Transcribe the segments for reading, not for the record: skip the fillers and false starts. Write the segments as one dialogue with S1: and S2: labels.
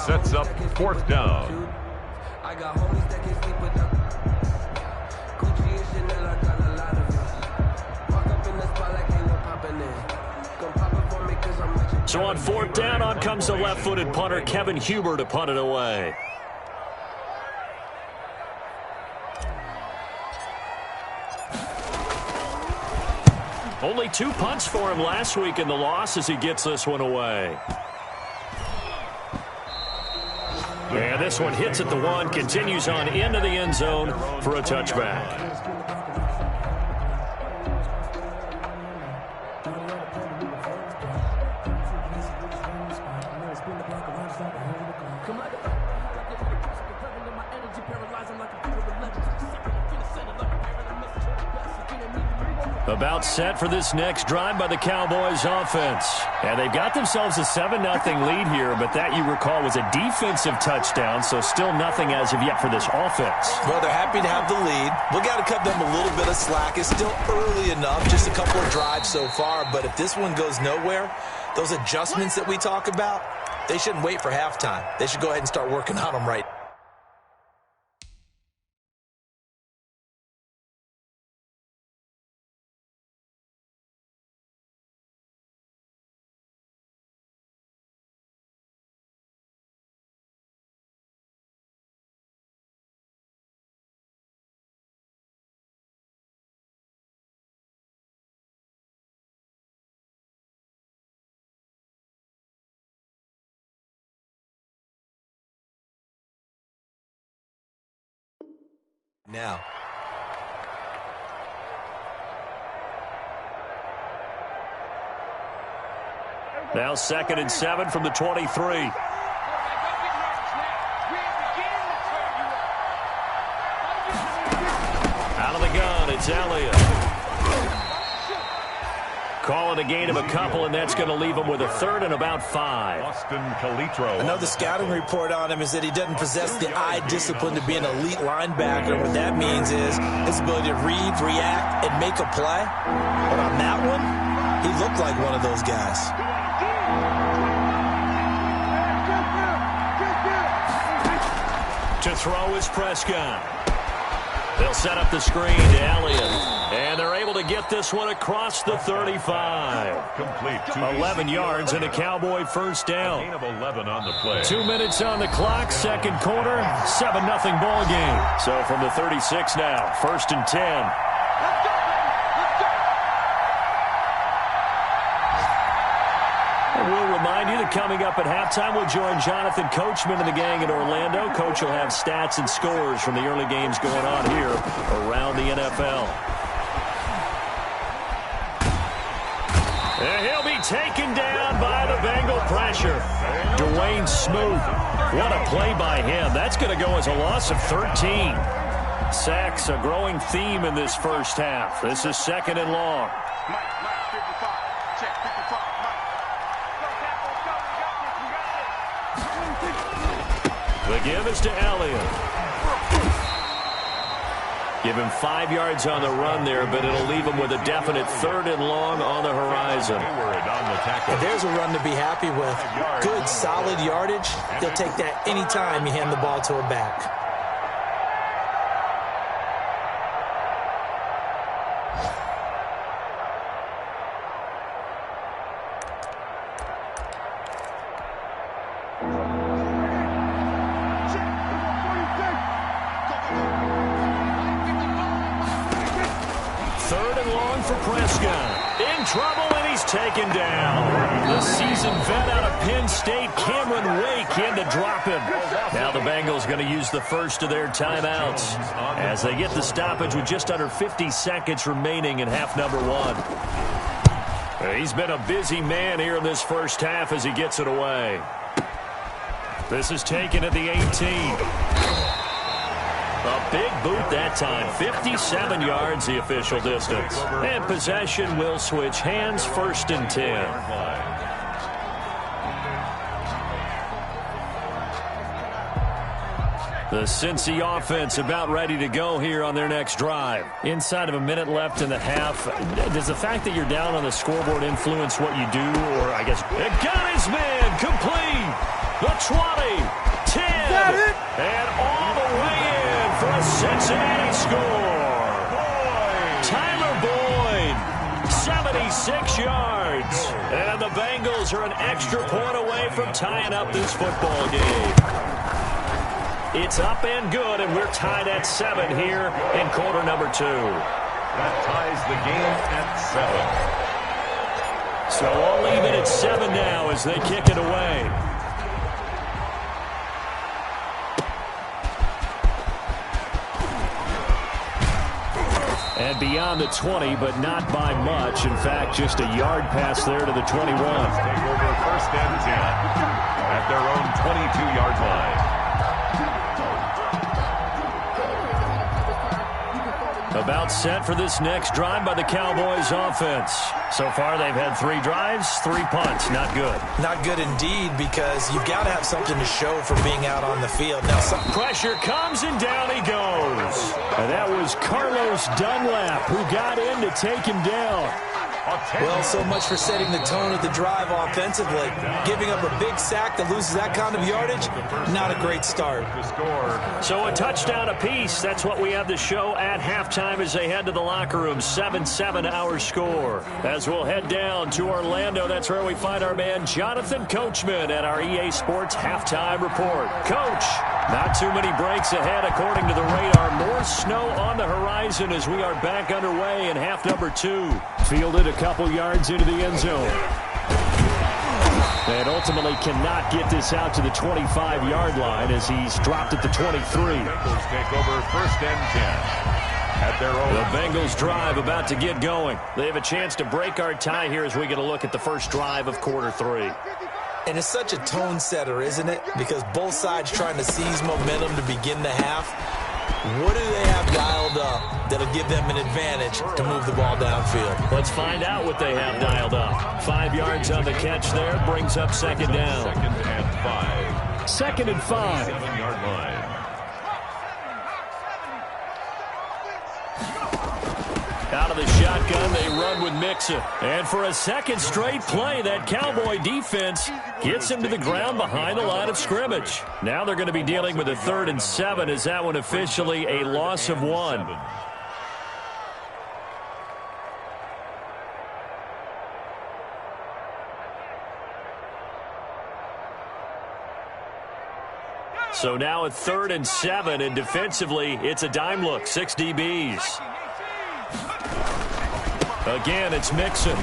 S1: sets up fourth down.
S2: I got homies that can sleep without Gucci and Chanel, I got a lot of it. Walk up in the spot like ain't no popping in. Come pop it for me cause I'm much.
S3: So on fourth down, on comes the left-footed punter, Kevin Huber, to punt it away. Only 2 punts for him last week in the loss as he gets this one away. And this one hits at the 1, continues on into the end zone for a touchback. About set for this next drive by the Cowboys offense. And they've got themselves a 7-0 lead here, but that, you recall, was a defensive touchdown, so still nothing as of yet for this offense.
S4: Well, they're happy to have the lead. We've got to cut them a little bit of slack. It's still early enough, just a couple of drives so far, but if this one goes nowhere, those adjustments that we talk about, they shouldn't wait for halftime. They should go ahead and start working on them right now.
S3: Now 2nd and 7 from the 23. Out of the gun, it's Elliott. Calling a gain of a couple, and that's going to leave him with a 3rd and about 5.
S4: Another scouting report on him is that he doesn't possess the eye discipline to be an elite linebacker. What that means is his ability to read, react, and make a play. But on that one, he looked like one of those guys.
S3: To throw is Prescott. They'll set up the screen to Elliott. And they're able to get this one across the 35.
S1: Complete.
S3: 11 yards and a Cowboy first down.
S1: Gain of 11 on the play.
S3: 2 minutes on the clock, second quarter, 7-0 ball game. So from the 36 now, 1st and 10. We'll remind you that coming up at halftime, we'll join Jonathan Coachman and the gang in Orlando. Coach will have stats and scores from the early games going on here around the NFL. And he'll be taken down by the Bengal pressure. Dwayne Smoot. What a play by him. That's going to go as a loss of 13. Sacks, a growing theme in this first half. This is 2nd and long. The give is to Elliott. Give him 5 yards on the run there, but it'll leave him with a definite 3rd and long on the horizon.
S4: And there's a run to be happy with. Good, solid yardage. They'll take that anytime you hand the ball to a back.
S3: Taken down. The seasoned vet out of Penn State, Cameron Wake, in to drop him. Now the Bengals going to use the first of their timeouts as they get the stoppage with just under 50 seconds remaining in half number 1. He's been a busy man here in this first half as he gets it away. This is taken at the 18. A big boot that time. 57 yards the official distance. And possession will switch hands, 1st and 10. The Cincy offense about ready to go here on their next drive. Inside of a minute left in the half. Does the fact that you're down on the scoreboard influence what you do? Or I guess, it got his man complete. the 20, 10, and all the way in for a Cincinnati score. Tyler Boyd, 76 yards. And the Bengals are an extra point away from tying up this football game. It's up and good, and we're tied at 7 here in quarter number 2.
S1: That ties the game at 7.
S3: So all even at 7 now as they kick it away. And beyond the 20, but not by much. In fact, just a yard pass there to the 21.
S1: Take over first and 10 at their own 22-yard line.
S3: About set for this next drive by the Cowboys offense. So far, they've had 3 drives, 3 punts. Not good.
S4: Not good indeed, because you've got to have something to show for being out on the field. Now,
S3: pressure comes, and down he goes. And that was Carlos Dunlap who got in to take him down.
S4: Well, so much for setting the tone of the drive offensively. Giving up a big sack that loses that kind of yardage, not a great start.
S3: So a touchdown apiece. That's what we have to show at halftime as they head to the locker room. 7-7 our score. As we'll head down to Orlando, that's where we find our man Jonathan Coachman at our EA Sports Halftime Report. Coach, not too many breaks ahead according to the radar. More snow on the horizon as we are back underway in half number 2. Fielded a couple yards into the end zone. And ultimately cannot get this out to the 25-yard line as he's dropped at the 23.
S1: Bengals take over first and 10 at their own.
S3: The Bengals drive about to get going. They have a chance to break our tie here as we get a look at the first drive of quarter 3.
S4: And it's such a tone setter, isn't it? Because both sides trying to seize momentum to begin the half. What do they have dialed up that'll give them an advantage to move the ball downfield?
S3: Let's find out what they have dialed up. 5 yards on the catch there brings up second down.
S1: Second and 5.
S3: Second and 5.
S1: 7-yard line.
S3: Out of the shotgun, they run with Mixon. And for a second straight play, that Cowboy defense gets him to the ground behind the line of scrimmage. Now they're going to be dealing with a 3rd and 7. Is that one officially a loss of 1? So now a 3rd and 7, and defensively, it's a dime look. 6 DBs. Again, it's Mixon. And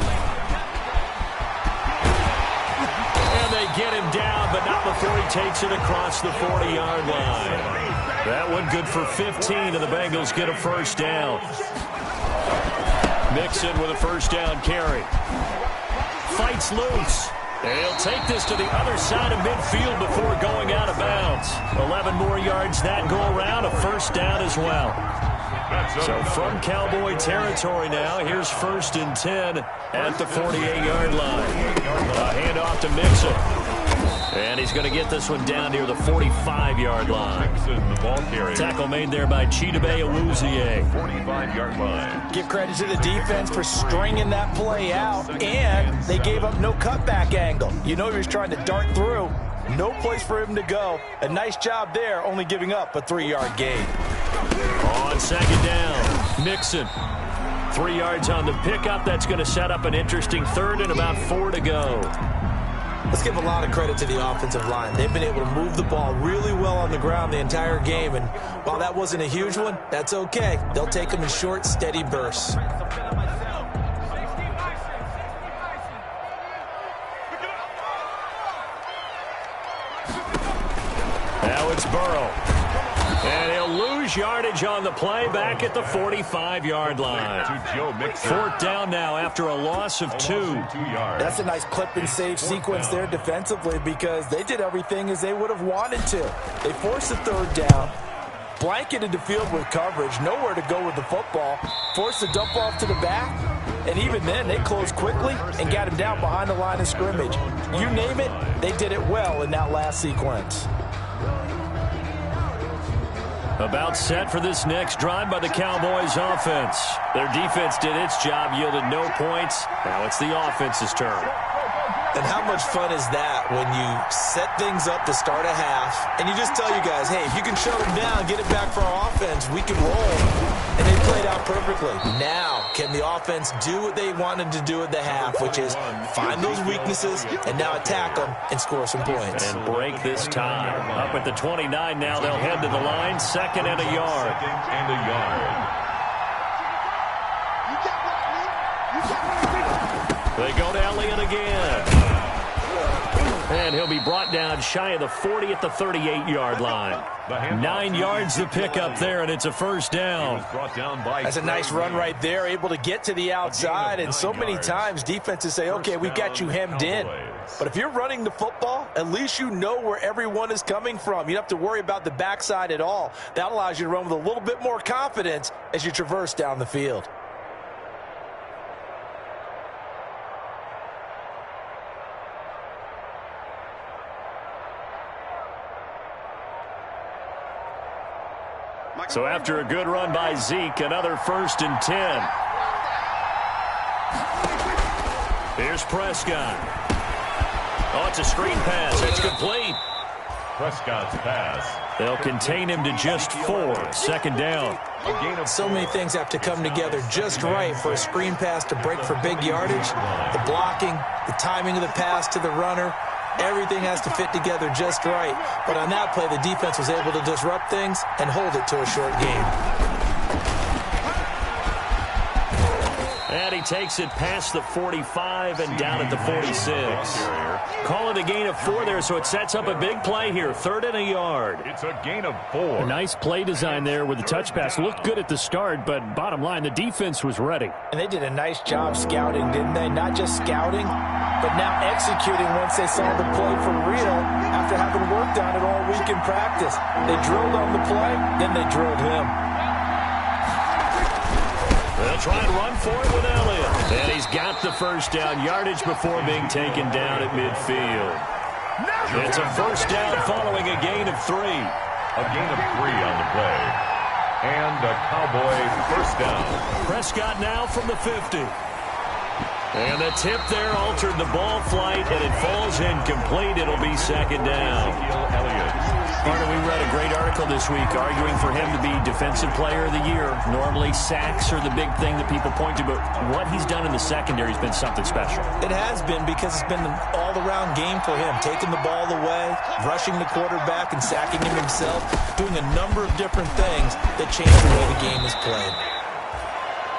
S3: they get him down, but not before he takes it across the 40-yard line. That one good for 15, and the Bengals get a first down. Mixon with a first down carry. Fights loose. And he'll take this to the other side of midfield before going out of bounds. 11 more yards that go around, a first down as well. So from Cowboy territory now, here's 1st and 10 at the 48-yard line. A handoff to Mixon. And he's going to get this one down near the 45-yard line.
S1: The ball carrier.
S3: Tackle made there by Chidobe Awuzie.
S1: 45-yard line.
S4: Give credit to the defense for stringing that play out, and they gave up no cutback angle. You know he was trying to dart through. No place for him to go. A nice job there, only giving up a 3-yard gain.
S3: On second down, Mixon. 3 yards on the pickup. That's going to set up an interesting 3rd and about 4 to go.
S4: Let's give a lot of credit to the offensive line. They've been able to move the ball really well on the ground the entire game, and while that wasn't a huge one, that's okay. They'll take them in short, steady bursts.
S3: Now it's Burrow. And he'll lose yardage on the play back at the 45-yard line. 4th down now after a loss of 2.
S4: That's a nice clip and save sequence there defensively because they did everything as they would have wanted to. They forced the 3rd down, blanketed the field with coverage, nowhere to go with the football, forced the dump off to the back, and even then they closed quickly and got him down behind the line of scrimmage. You name it, they did it well in that last sequence.
S3: About set for this next drive by the Cowboys offense. Their defense did its job, yielded no points. Now it's the offense's turn.
S4: And how much fun is that when you set things up to start a half, and you just tell you guys, hey, if you can shut them down, get it back for our offense, we can roll. And they played out perfectly. Now, can the offense do what they wanted to do at the half, which is find those weaknesses and now attack them and score some points.
S3: And break this tie. Up at the 29 now, they'll head to the line, 2nd and a yard.
S1: Second and a yard.
S3: They go to Elliott again. And he'll be brought down shy of the 40 at the 38-yard line. 9 yards to pick up there, and it's a first down.
S4: That's a nice run right there, able to get to the outside. And so many times defenses say, okay, we've got you hemmed in. But if you're running the football, at least you know where everyone is coming from. You don't have to worry about the backside at all. That allows you to run with a little bit more confidence as you traverse down the field.
S3: So after a good run by Zeke, another 1st and 10. Here's Prescott. Oh, it's a screen pass. It's complete.
S1: Prescott's pass.
S3: They'll contain him to just 4. 2nd down.
S4: So many things have to come together just right for a screen pass to break for big yardage. The blocking, the timing of the pass to the runner. Everything has to fit together just right. But on that play, the defense was able to disrupt things and hold it to a short game.
S3: And he takes it past the 45 and down at the 46. Call it a gain of 4 there, so it sets up a big play here. 3rd and a yard.
S1: It's a gain of 4.
S5: A nice play design there with the touch pass. Looked good at the start, but bottom line, the defense was ready.
S4: And they did a nice job scouting, didn't they? Not just scouting, but now executing once they saw the play for real after having worked on it all week in practice. They drilled on the play, then they drilled him.
S3: They'll try and run for it with Elliott. And he's got the first down yardage before being taken down at midfield. It's a first down following a gain of 3.
S1: A gain of 3 on the play. And a Cowboy first down.
S3: Prescott now from the 50. And the tip there altered the ball flight, and it falls incomplete. It'll be 2nd down. Carter, we read a great article this week arguing for him to be Defensive Player of the Year. Normally, sacks are the big thing that people point to, but what he's done in the secondary has been something special.
S4: It has been because it's been an all-around game for him, taking the ball away, rushing the quarterback, and sacking him himself, doing a number of different things that change the way the game is played.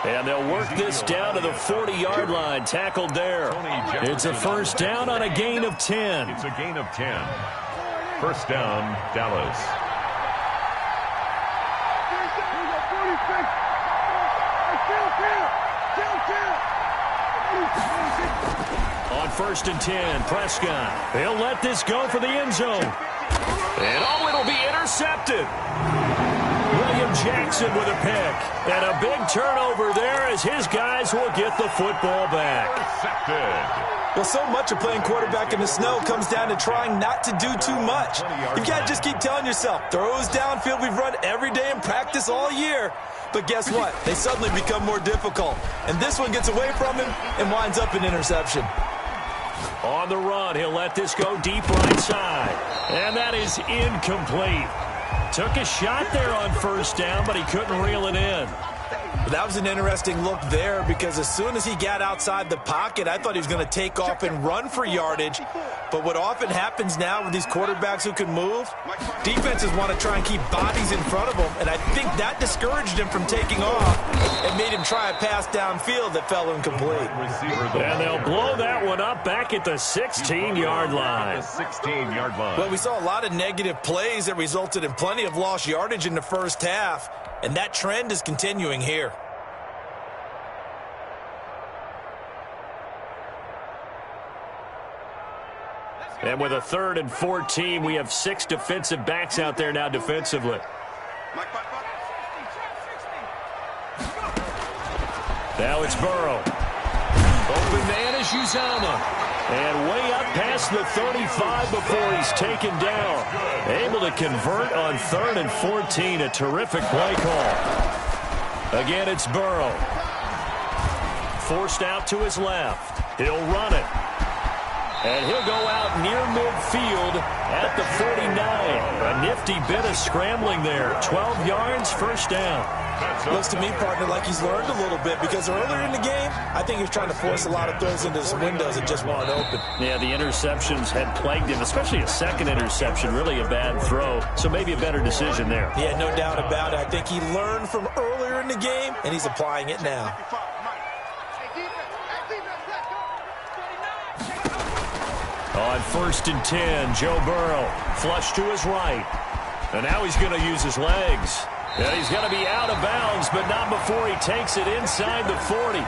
S3: And they'll work this down to the 40-yard line, tackled there. It's a first down on a gain of 10.
S1: It's a gain of 10. First down, Dallas.
S3: On 1st and 10, Prescott. He'll let this go for the end zone. And oh, it'll be intercepted. William Jackson with a pick. And a big turnover there as his guys will get the football back.
S1: Intercepted.
S4: Well, so much of playing quarterback in the snow comes down to trying not to do too much. You've got to just keep telling yourself, throws downfield we've run every day in practice all year. But guess what? They suddenly become more difficult. And this one gets away from him and winds up an interception.
S3: On the run, he'll let this go deep right side. And that is incomplete. Took a shot there on first down, but he couldn't reel it in.
S4: That was an interesting look there because as soon as he got outside the pocket, I thought he was going to take off and run for yardage. But what often happens now with these quarterbacks who can move, defenses want to try and keep bodies in front of them, and I think that discouraged him from taking off and made him try a pass downfield that fell incomplete.
S3: And they'll blow that one up back at the 16-yard line.
S1: 16-yard line.
S4: Well, we saw a lot of negative plays that resulted in plenty of lost yardage in the first half, and that trend is continuing here.
S3: And with a 3rd and 14, we have 6 defensive backs out there now defensively. Now it's Burrow. Open man is Uzomah. And way up past the 35 before he's taken down. Able to convert on 3rd and 14. A terrific play call. Again, it's Burrow. Forced out to his left. He'll run it. And he'll go out near midfield at the 49. A nifty bit of scrambling there. 12 yards, first down.
S4: Looks to me, partner, like he's learned a little bit because earlier in the game, I think he was trying to force a lot of throws into his windows that just weren't open.
S3: Yeah, the interceptions had plagued him, especially a second interception, really a bad throw. So maybe a better decision there.
S4: Yeah, no doubt about it. I think he learned from earlier in the game, and he's applying it now.
S3: On 1st and 10, Joe Burrow, flush to his right. And now he's going to use his legs. And he's going to be out of bounds, but not before he takes it inside the 40.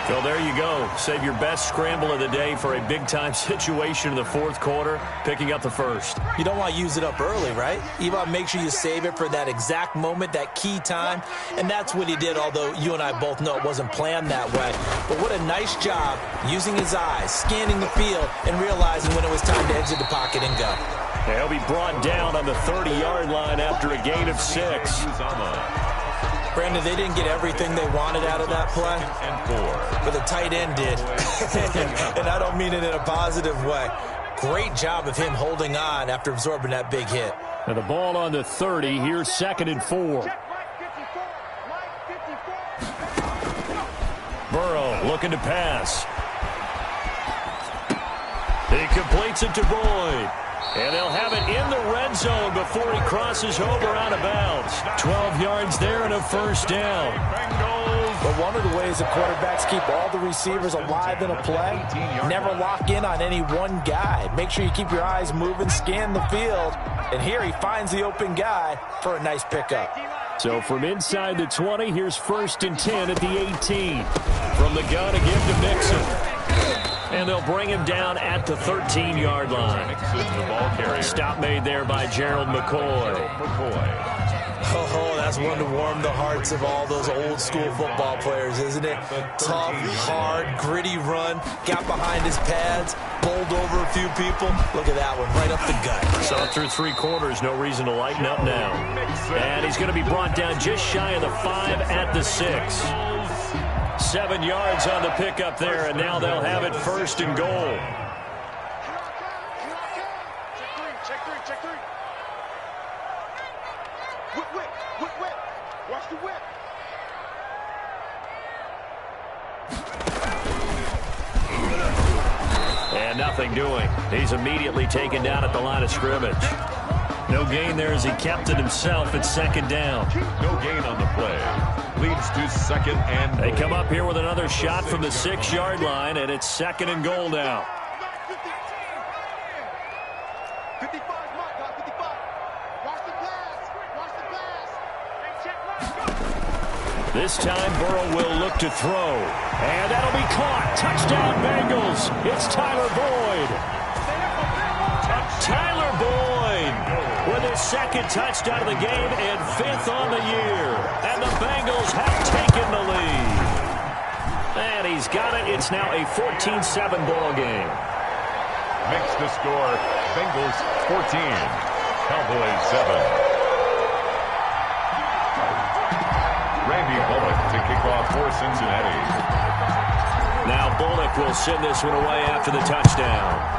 S3: So there you go. Save your best scramble of the day for a big-time situation in the fourth quarter, picking up the first.
S4: You don't want to use it up early, right? You want to make sure you save it for that exact moment, that key time. And that's what he did, although you and I both know it wasn't planned that way. But what a nice job using his eyes, scanning the field, and realizing when it was time to exit the pocket and go.
S3: He'll be brought down on the 30-yard line after a gain of 6.
S4: Brandon, they didn't get everything they wanted out of that play, but the tight end did. And I don't mean it in a positive way. Great job of him holding on after absorbing that big hit.
S3: And the ball on the 30. Here's 2nd and 4. Burrow looking to pass. He completes it to Boyd. And they'll have it in the red zone before he crosses over out of bounds. 12 yards there and a first down.
S4: But one of the ways the quarterbacks keep all the receivers alive in a play, never lock in on any one guy. Make sure you keep your eyes moving, scan the field. And here he finds the open guy for a nice pickup.
S3: So from inside the 20, here's 1st and 10 at the 18. From the gun again to Mixon. And they'll bring him down at the 13-yard line. Stop made there by Gerald McCoy.
S4: Oh, that's one to warm the hearts of all those old-school football players, isn't it? Tough, hard, gritty run. Got behind his pads, bowled over a few people. Look at that one, right up the gut.
S3: So through 3 quarters, no reason to lighten up now. And he's going to be brought down just shy of the 5 at the 6. 7 yards on the pickup there, and now they'll have it 1st and goal.
S6: Check three. Whip. Watch the whip.
S3: And nothing doing. He's immediately taken down at the line of scrimmage. No gain there as he kept it himself at 2nd down.
S1: No gain on the play. Leads to 2nd and goal.
S3: They come up here with another shot from the 6-yard line, and it's 2nd and goal now.
S6: 55, Mike, 55. Watch the pass.
S3: This time, Burrow will look to throw. And that'll be caught. Touchdown, Bengals. It's Tyler Boyd. Tyler Boyd with his 2nd touchdown of the game and 5th on the year. And the Bengals have taken the lead. And he's got it. It's now a 14-7 ball game.
S1: Makes the score. Bengals 14. Cowboys 7. Randy Bullock to kick off for Cincinnati.
S3: Now Bullock will send this one away after the touchdown.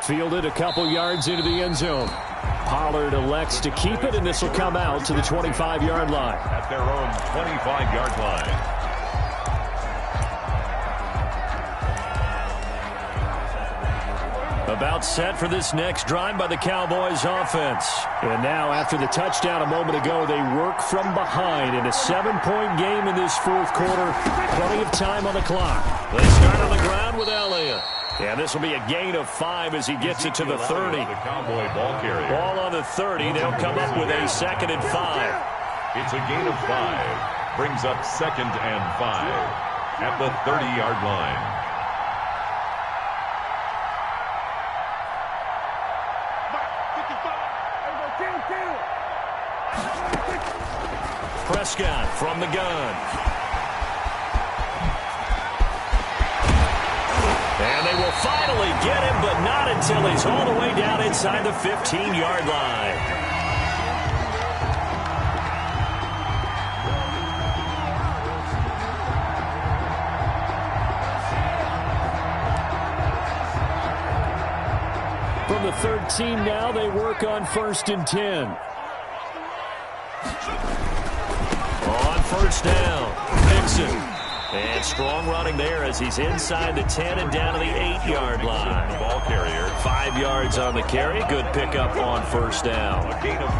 S3: Fielded a couple yards into the end zone. Pollard elects to keep it, and this will come out to the 25-yard line.
S1: At their own 25-yard line.
S3: About set for this next drive by the Cowboys offense. And now after the touchdown a moment ago, they work from behind in a 7-point game in this fourth quarter. Plenty of time on the clock. They start on the ground with Elliott. And this will be a gain of 5 as he gets it to the 30.
S1: The Cowboy ball carrier.
S3: Ball on the 30. They'll come up with a 2nd and 5.
S1: It's a gain of 5. Brings up 2nd and 5 at the 30-yard line.
S3: Prescott from the gun. And they will finally get him, but not until he's all the way down inside the 15-yard line.
S5: From the 13 now, they work on 1st and 10. On 1st down, Mixon. And strong running there as he's inside the 10 and down to the 8-yard line.
S1: Ball carrier.
S3: 5 yards on the carry. Good pickup on 1st down.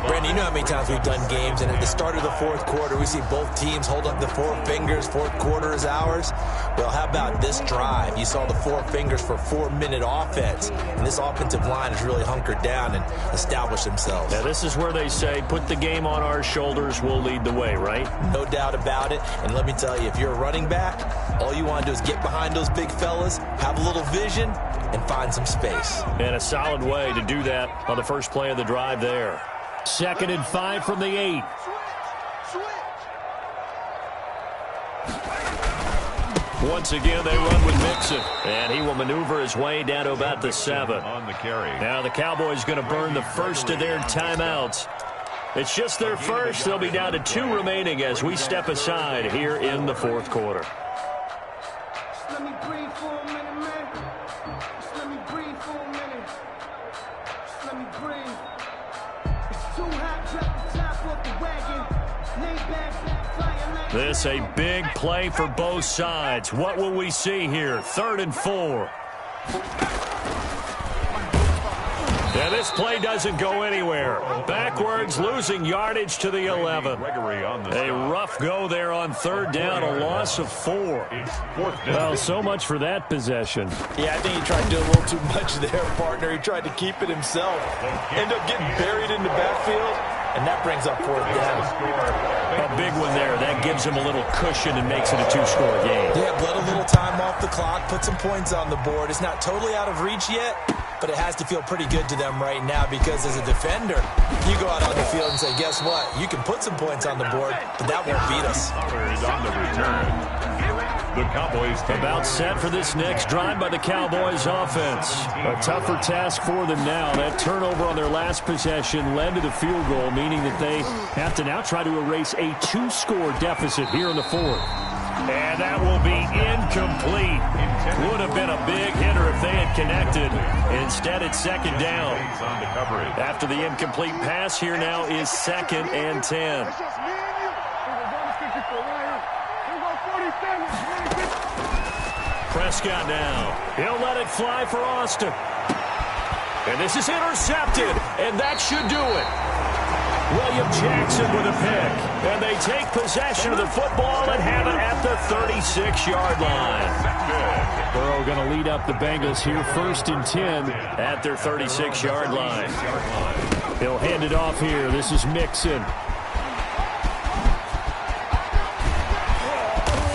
S4: Brandon, you know how many times we've done games, and at the start of the 4th quarter, we see both teams hold up the 4 fingers. 4th quarter is ours. Well, how about this drive? You saw the 4 fingers for 4-minute offense, and this offensive line has really hunkered down and established themselves.
S3: Now, this is where they say, put the game on our shoulders, we'll lead the way, right?
S4: No doubt about it. And let me tell you, if you're a running back, all you want to do is get behind those big fellas, have a little vision, and find some space.
S3: And a solid way to do that on the first play of the drive there.
S5: 2nd and 5 from the 8.
S3: Once again, they run with Mixon. And he will maneuver his way down to about the 7.
S1: On the carry.
S3: Now the Cowboys going to burn the first of their timeouts. It's just their first. They'll be down to 2 remaining as we step aside here in the 4th quarter.
S2: Just let me breathe for a minute, man. Just let me breathe for a minute. Just let me breathe. It's too hot, drop the top off the wagon. Lay back, fire like
S3: This a big play for both sides. What will we see here? 3rd and 4. Yeah, this play doesn't go anywhere. Backwards, losing yardage to the 11. A rough go there on 3rd down, a loss of 4.
S5: Well, so much for that possession.
S4: Yeah, I think he tried to do a little too much there, partner. He tried to keep it himself. End up getting buried in the backfield, and that brings up 4th down.
S3: A big one there. That gives him a little cushion and makes it a 2-score game.
S4: Yeah, bled a little time off the clock, put some points on the board. It's not totally out of reach yet, but it has to feel pretty good to them right now because as a defender, you go out on the field and say, guess what? You can put some points on the board, but that won't beat us.
S1: On the return. The Cowboys
S3: about set for this next drive by the Cowboys offense.
S5: A tougher task for them now. That turnover on their last possession led to the field goal, meaning that they have to now try to erase a 2-score deficit here in the 4th.
S3: And that will be incomplete. Would have been a big hitter if they had connected. Instead, it's 2nd down. After the incomplete pass, here now is 2nd and 10. Prescott now. He'll let it fly for Austin. And this is intercepted, and that should do it. William Jackson with a pick. And they take possession of the football and have it at the 36-yard line.
S5: Burrow going to lead up the Bengals here, 1st and 10.
S3: At their 36-yard line.
S5: He'll hand it off here. This is Mixon.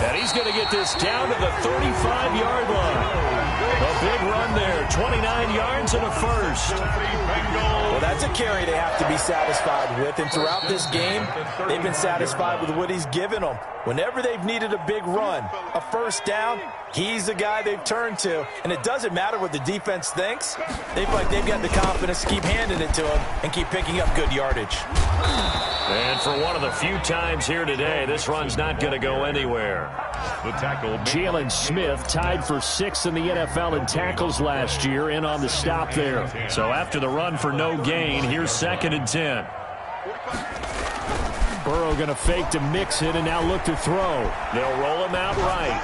S3: And he's going to get this down to the 35-yard line. A big run there, 29 yards and a first.
S4: Well, that's a carry they have to be satisfied with, and throughout this game, they've been satisfied with what he's given them. Whenever they've needed a big run, a 1st down, he's the guy they've turned to. And it doesn't matter what the defense thinks. They feel like they've got the confidence to keep handing it to him and keep picking up good yardage.
S3: And for one of the few times here today, this run's not going to go anywhere.
S1: The tackle.
S5: Jalen Smith tied for 6th in the NFL in tackles last year and on the stop there.
S3: So after the run for no gain, here's 2nd and 10.
S5: Burrow going to fake to Mixon and now look to throw.
S3: They'll roll him out right.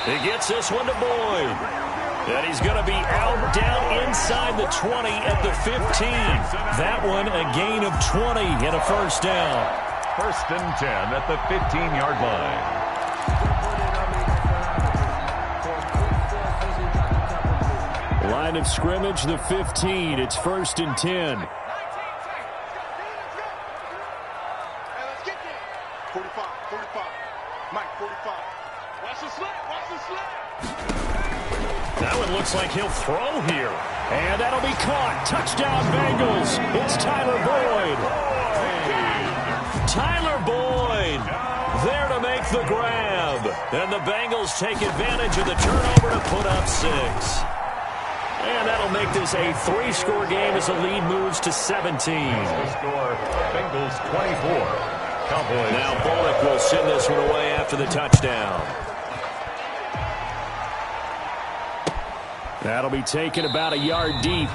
S3: He gets this one to Boyd. And he's going to be out down inside the 20 at the 15. That one a gain of 20 and a 1st down.
S1: 1st and 10 at the 15-yard line.
S5: Line of scrimmage, the 15. It's 1st and 10.
S6: 45, 45. Mike, 45. Watch the slap, watch the slap.
S3: That one looks like he'll throw here.
S5: And that'll be caught. Touchdown, Bengals. It's Tyler Boyd. Tyler Boyd there to make the grab.
S3: And the Bengals take advantage of the turnover to put up 6. And that'll make this a 3-score game as the lead moves to 17.
S1: The score, Bengals 24. Cowboys.
S3: Now Bullock will send this one away after the touchdown.
S5: That'll be taken about a yard deep.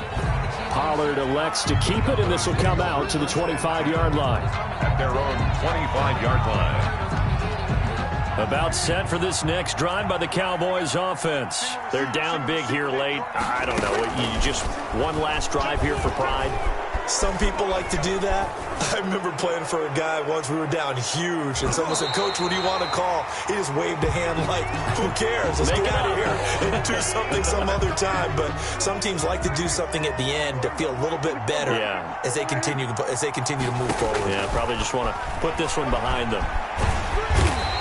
S5: Pollard elects to keep it, and this will come out to the 25-yard line.
S1: At their own 25-yard line.
S3: About set for this next drive by the Cowboys offense. They're down big here late. I don't know. You just one last drive here for pride.
S4: Some people like to do that. I remember playing for a guy once. We were down huge, and someone said, "Coach, what do you want to call?" He just waved a hand like, "Who cares? Let's get out of here and do something some other time." But some teams like to do something at the end to feel a little bit better as they continue to move forward.
S3: Yeah, probably just want to put this one behind them.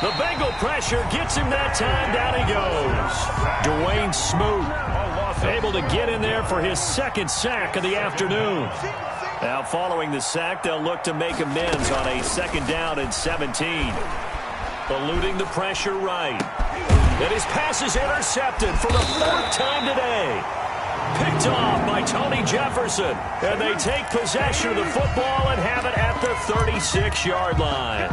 S3: The Bengal pressure gets him that time. Down he goes. Dwayne Smoot able to get in there for his second sack of the afternoon. Now following the sack, they'll look to make amends on a 2nd down and 17. Eluding the pressure right. And his pass is intercepted for the 4th time today. Picked off by Tony Jefferson. And they take possession of the football and have it at the 36-yard line.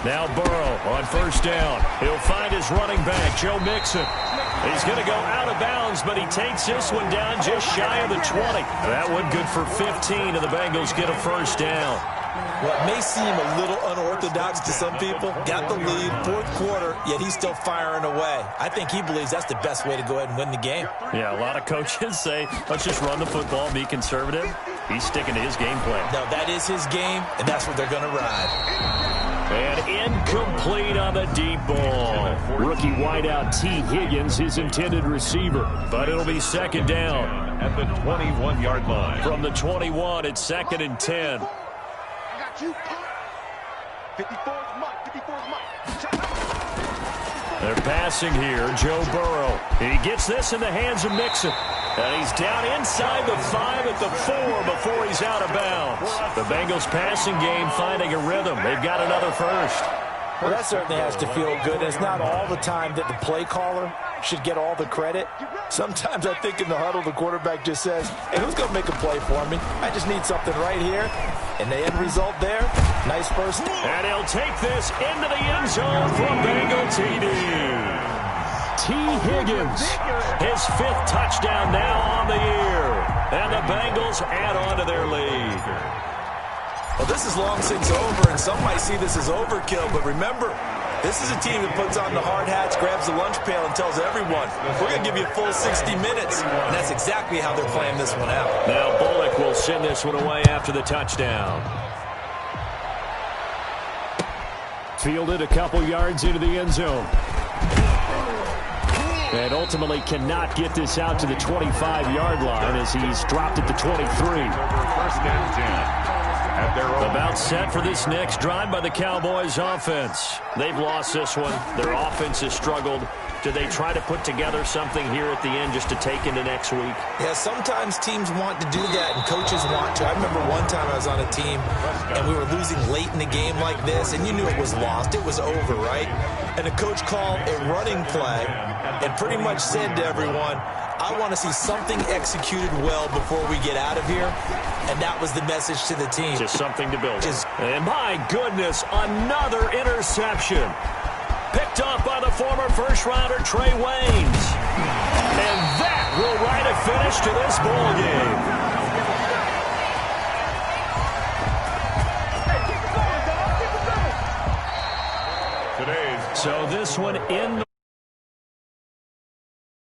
S3: Now Burrow on 1st down. He'll find his running back, Joe Mixon. He's going to go out of bounds, but he takes this one down just shy of the 20. That one good for 15, and the Bengals get a 1st down.
S4: What may seem a little unorthodox to some people, got the lead, 4th quarter, yet he's still firing away. I think he believes that's the best way to go ahead and win the game.
S3: Yeah, a lot of coaches say, let's just run the football, be conservative. He's sticking to his game plan.
S4: No, that is his game, and that's what they're going to ride.
S5: And incomplete on the deep ball. Rookie wideout T. Higgins, his intended receiver.
S3: But it'll be 2nd down.
S1: At the 21-yard line.
S3: From the 21, it's 2nd and 10.
S6: I got you. 54's Mike. 54's Mike.
S3: They're passing here. Joe Burrow. He gets this in the hands of Mixon. And he's down inside the 5 at the 4 before he's out of bounds. The Bengals passing game finding a rhythm. They've got another 1st.
S4: Well, that certainly has to feel good. It's not all the time that the play caller should get all the credit. Sometimes I think in the huddle, the quarterback just says, "Hey, who's going to make a play for me? I just need something right here." And the end result there, nice 1st.
S3: And he'll take this into the end zone for Bengal TD. T. Higgins, his 5th touchdown now on the year. And the Bengals add on to their lead.
S4: Well, this is long since over, and some might see this as overkill. But remember, this is a team that puts on the hard hats, grabs the lunch pail, and tells everyone, we're going to give you a full 60 minutes. And that's exactly how they're playing this one out.
S3: Now Bullock will send this one away after the touchdown.
S5: Fielded a couple yards into the end zone. And ultimately cannot get this out to the 25-yard line as he's dropped at the 23.
S1: 1st and 10.
S3: About set for this next drive by the Cowboys offense. They've lost this one. Their offense has struggled. Do they try to put together something here at the end just to take into next week?
S4: Yeah, sometimes teams want to do that and coaches want to. I remember one time I was on a team and we were losing late in the game like this, and you knew it was lost. It was over, right? And the coach called a running play and pretty much said to everyone, I want to see something executed well before we get out of here. And that was the message to the team.
S3: Just something to build. And my goodness, another interception. Picked off by the former 1st-rounder Trey Waynes. And that will write a finish to this ball game. So this one in